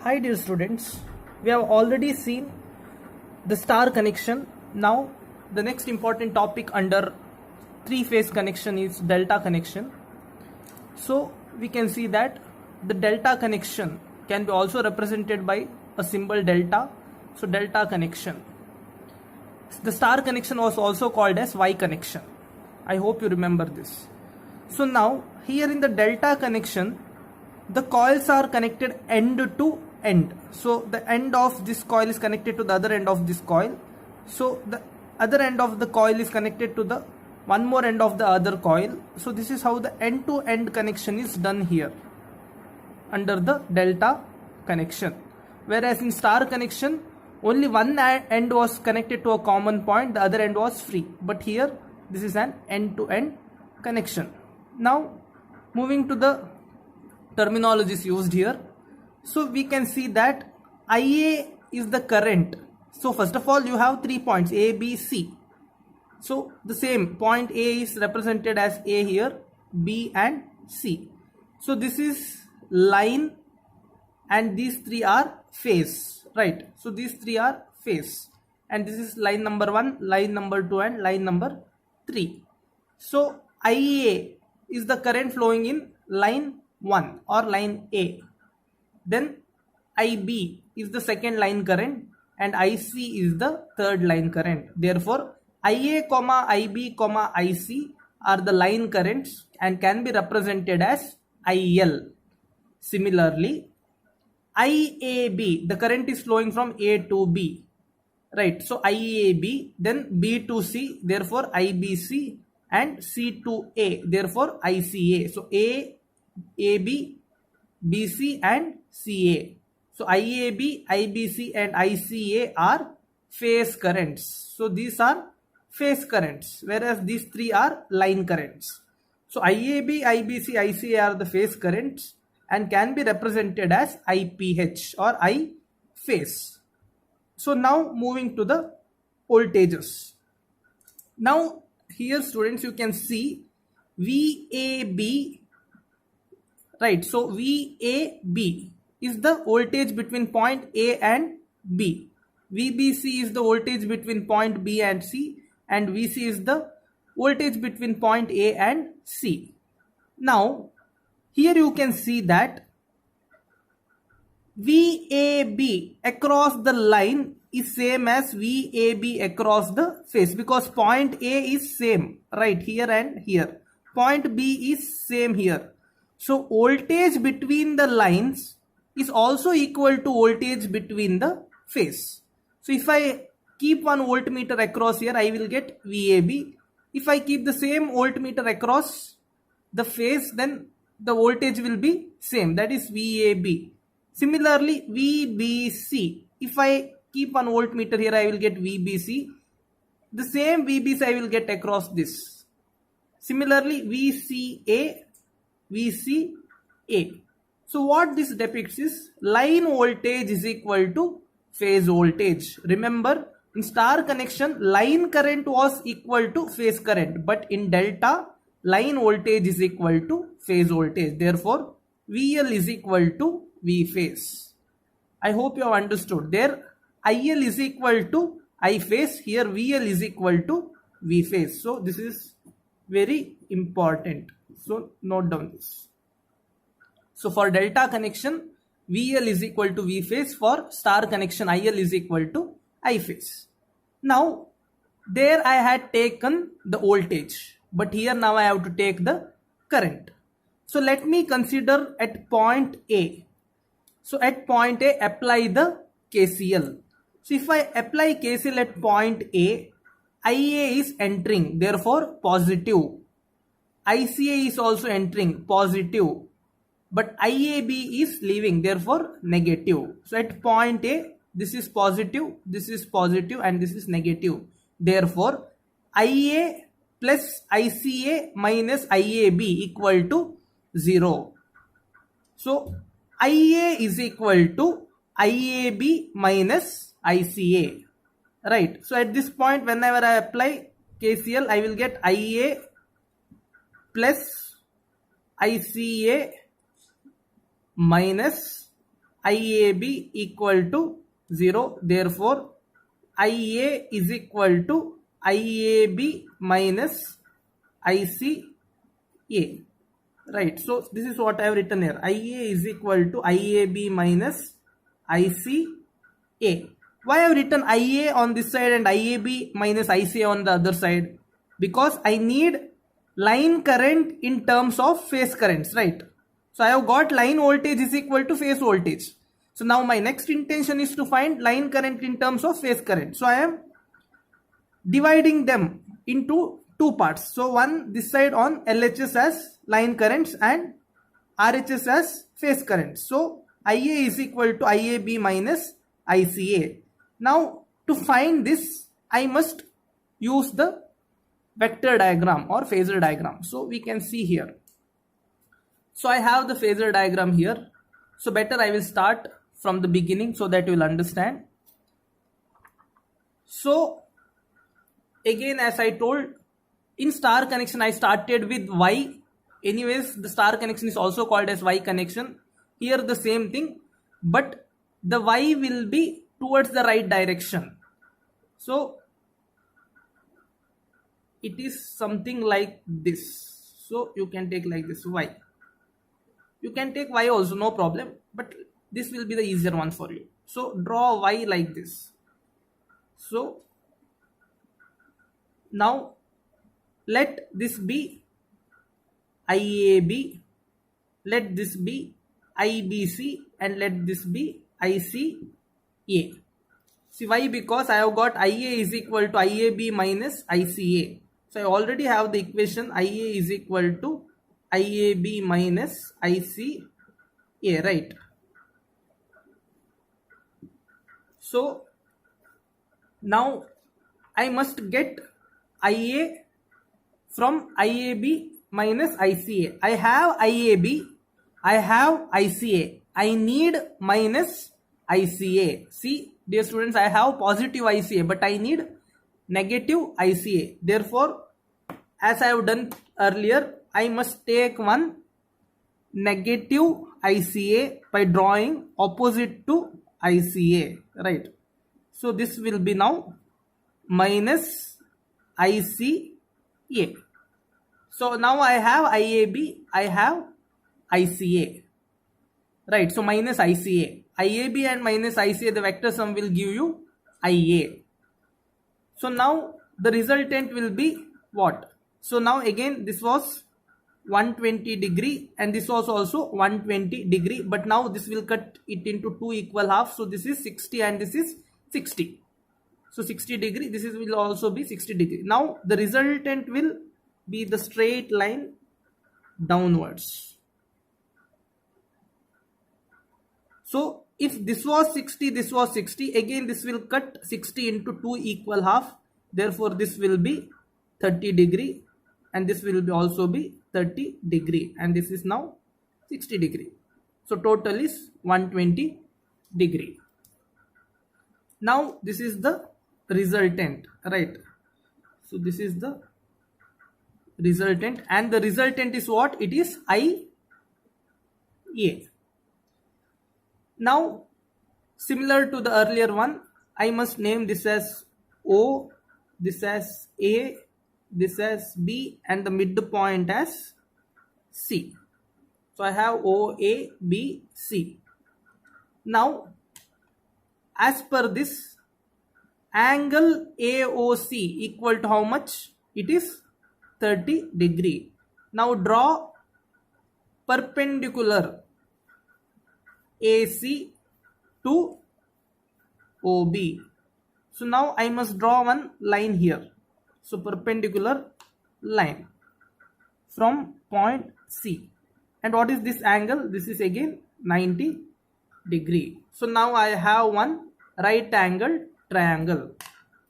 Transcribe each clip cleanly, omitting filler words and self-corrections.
Hi dear students, we have already seen the star connection. Now the next important topic under three-phase connection is delta connection. So we can see that the delta connection can be also represented by a symbol delta. So delta connection. The star connection was also called as Y connection. I hope you remember this. So now here in the delta connection, the coils are connected end to end. So the end of this coil is connected to the other end of this coil. So the other end of the coil is connected to the one more end of the other coil. So this is how the end to end connection is done here under the delta connection. Whereas in star connection, only one end was connected to a common point, the other end was free. But here this is an end to end connection. Now moving to the terminologies used here. So we can see that IA is the current. So first of all you have 3 points A, B, C. So the same point A is represented as A here, B and C. So this is line and these three are phase, right? So these three are phase and this is line number 1, line number 2 and line number 3. So IA is the current flowing in line 1 or line A. Then IB is the second line current and IC is the third line current. Therefore IA, IB, IC are the line currents and can be represented as IL. Similarly, IAB, the current is flowing from A to B, right? So IAB, then B to C, therefore IBC, and C to A, therefore ICA. So A, AB, BC and CA. So IAB, IBC and ICA are phase currents. So these are phase currents, whereas these three are line currents. So IAB, IBC, ICA are the phase currents and can be represented as IPH or I phase. So now moving to the voltages. Now here students you can see VAB, right? So VAB is the voltage between point A and B. VBC is the voltage between point B and C, and VC is the voltage between point A and C. Now here you can see that VAB across the line is same as VAB across the phase, because point A is same right here and here. Point B is same here. So voltage between the lines is also equal to voltage between the phase. So if I keep one voltmeter across here, I will get VAB. If I keep the same voltmeter across the phase, then the voltage will be same, that is VAB. Similarly VBC, if I keep one voltmeter here, I will get VBC. The same VBC I will get across this. Similarly VCA, VCA. So what this depicts is line voltage is equal to phase voltage. Remember, in star connection line current was equal to phase current, but in delta line voltage is equal to phase voltage. Therefore VL is equal to V phase. I hope you have understood. There IL is equal to I phase, here VL is equal to V phase. So this is very important. So note down this. So for delta connection VL is equal to V phase, for star connection IL is equal to I phase. Now there I had taken the voltage, but here now I have to take the current. So let me consider at point A. So at point A apply the KCL. So if I apply KCL at point A, IA is entering, therefore positive. ICA is also entering, positive. But IAB is leaving, therefore negative. So at point A, this is positive and this is negative. Therefore IA plus ICA minus IAB equal to 0. So IA is equal to IAB minus ICA, right? So at this point whenever I apply KCL, I will get IA plus ICA minus IAB equal to 0. Therefore, IA is equal to IAB minus ICA. Right. So this is what I have written here. IA is equal to IAB minus ICA. Why I have written IA on this side and IAB minus ICA on the other side? Because I need line current in terms of phase currents, right? So I have got line voltage is equal to phase voltage. So now my next intention is to find line current in terms of phase current. So I am dividing them into two parts. So one this side on LHS as line currents and RHS as phase currents. So IA is equal to IAB minus ICA. Now to find this, I must use the vector diagram or phasor diagram. So we can see here. So I have the phasor diagram here. So better I will start from the beginning so that you will understand. So again, as I told, in star connection I started with Y. Anyways, the star connection is also called as Y connection. Here the same thing, but the Y will be towards the right direction. So it is something like this. So you can take like this Y. You can take Y also, no problem, but this will be the easier one for you. So draw Y like this. So now let this be IAB, let this be IBC, and let this be ICA. See why? Because I have got IA is equal to IAB minus ICA. So I already have the equation IA is equal to IAB minus ICA, right? So now I must get IA from IAB minus ICA. I have IAB, I have ICA. I need minus ICA. See, dear students, I have positive ICA, but I need negative ICA. Therefore, as I have done earlier, I must take one negative ICA by drawing opposite to ICA, right? So this will be now minus ICA. So now I have IAB, I have ICA, right? So minus ICA. IAB and minus ICA, the vector sum will give you IA. So now the resultant will be what? So now again this was 120 degree and this was also 120 degree, but now this will cut it into two equal halves. So this is 60 and this is 60. So 60 degree, this is will also be 60 degree. Now the resultant will be the straight line downwards. So if this was 60, this was 60, again this will cut 60 into two equal half. Therefore this will be 30 degree and this will be also be 30 degree and this is now 60 degree. So total is 120 degree. Now this is the resultant, right? So this is the resultant and the resultant is what? It is IA. Now similar to the earlier one, I must name this as O, this as A, this as B and the midpoint as C. So I have O, A, B, C. Now as per this, angle AOC equal to how much? It is 30 degree. Now draw perpendicular AC to OB. So now I must draw one line here. So perpendicular line from point C. And what is this angle? This is again 90 degree. So now I have one right angled triangle.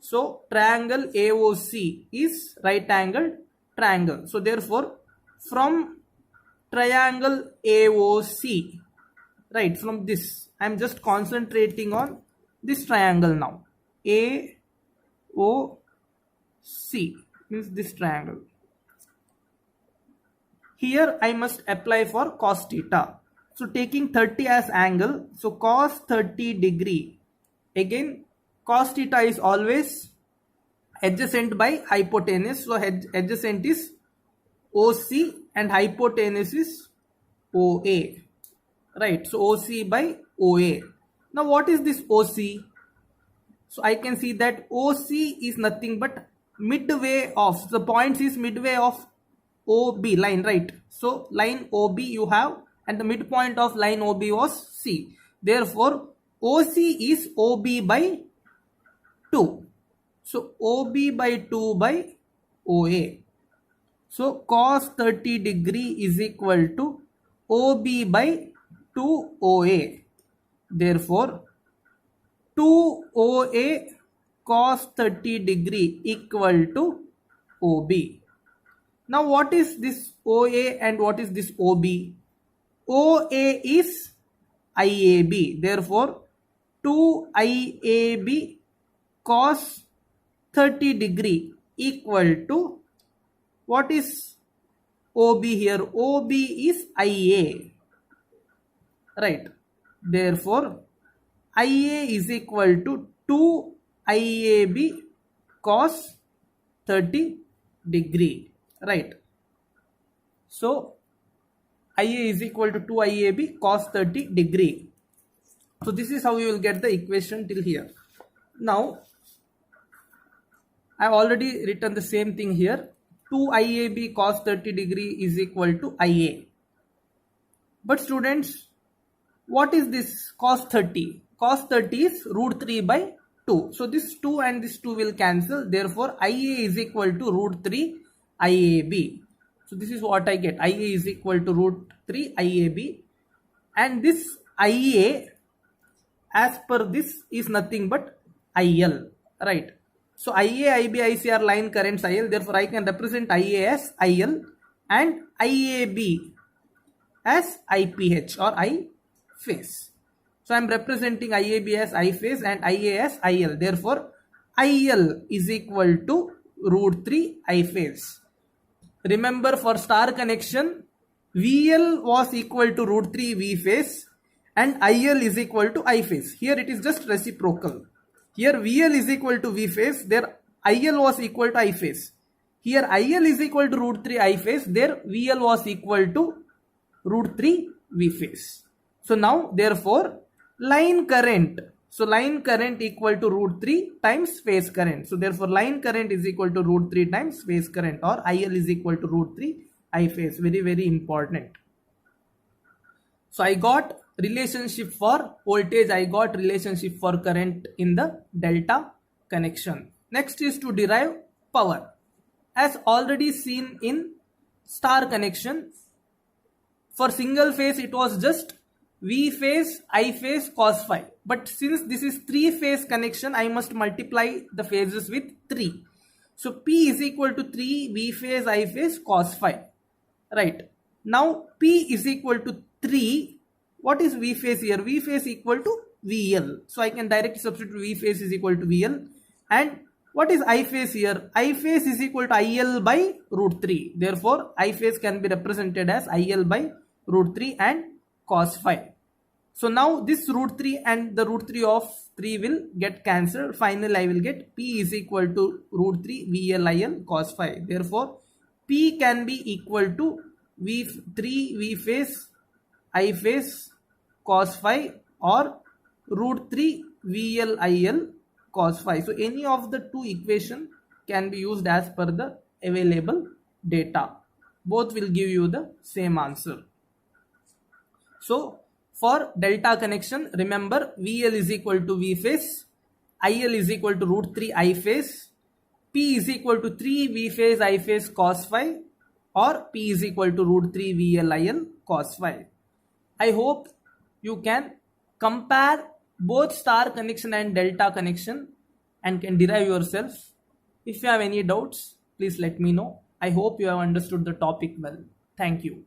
So triangle AOC is right angled triangle. So therefore from triangle AOC, right, from this I am just concentrating on this triangle now. AOC means this triangle. Here I must apply for cos theta. So taking 30 as angle, so cos 30 degree, again cos theta is always adjacent by hypotenuse, so adjacent is OC and hypotenuse is OA, right? So OC by OA. Now what is this OC? So I can see that OC is nothing but midway of, the points is midway of OB line, right? So line OB you have, and the midpoint of line OB was C. Therefore OC is OB by 2. So OB by 2 by OA. So cos 30 degree is equal to OB by 2 OA. Therefore 2 OA cos 30 degree equal to OB. Now what is this OA and what is this OB? OA is IAB. Therefore 2 IAB cos 30 degree equal to, what is OB here? OB is IA, right? Therefore IA is equal to 2 IAB cos 30 degree, right? So IA is equal to 2 IAB cos 30 degree. So this is how you will get the equation till here. Now I have already written the same thing here. 2 IAB cos 30 degree is equal to IA. But students, what is this cos 30? Cos 30 is root 3 by 2. So this 2 and this 2 will cancel. Therefore IA is equal to root 3 IAB. So this is what I get. IA is equal to root 3 IAB. And this IA as per this is nothing but IL, right? So IA, IB, IC are line currents IL. Therefore I can represent IA as IL and IAB as IPH or I phase. So I am representing IAB as I phase and IA as IL. Therefore IL is equal to root 3 I phase. Remember, for star connection VL was equal to root 3 V phase and IL is equal to I phase. Here it is just reciprocal. Here VL is equal to V phase, there IL was equal to I phase. Here IL is equal to root 3 I phase, there VL was equal to root 3 V phase. So now therefore line current, so line current equal to root 3 times phase current. So therefore line current is equal to root 3 times phase current, or IL is equal to root 3 I phase. Very, very important. So I got relationship for voltage, I got relationship for current in the delta connection. Next is to derive power. As already seen in star connection, for single phase it was just V phase, I phase, cos phi. But since this is 3-phase connection, I must multiply the phases with 3. So P is equal to 3 V phase, I phase, cos phi. Right. Now P is equal to 3. What is V phase here? V phase equal to VL. So I can directly substitute V phase is equal to VL. And what is I phase here? I phase is equal to IL by root 3. Therefore I phase can be represented as IL by root 3 and cos phi. So now this root 3 and the root 3 of 3 will get cancelled. Finally I will get P is equal to root 3 VLIL cos phi. Therefore P can be equal to V3 V phase, I phase, cos phi, or root 3 VLIL cos phi. So any of the two equation can be used as per the available data. Both will give you the same answer. So for delta connection, remember VL is equal to V phase, IL is equal to root 3 I phase, P is equal to 3 V phase, I phase, cos phi, or P is equal to root 3 VLIL cos phi. I hope you can compare both star connection and delta connection and can derive yourself. If you have any doubts, please let me know. I hope you have understood the topic well. Thank you.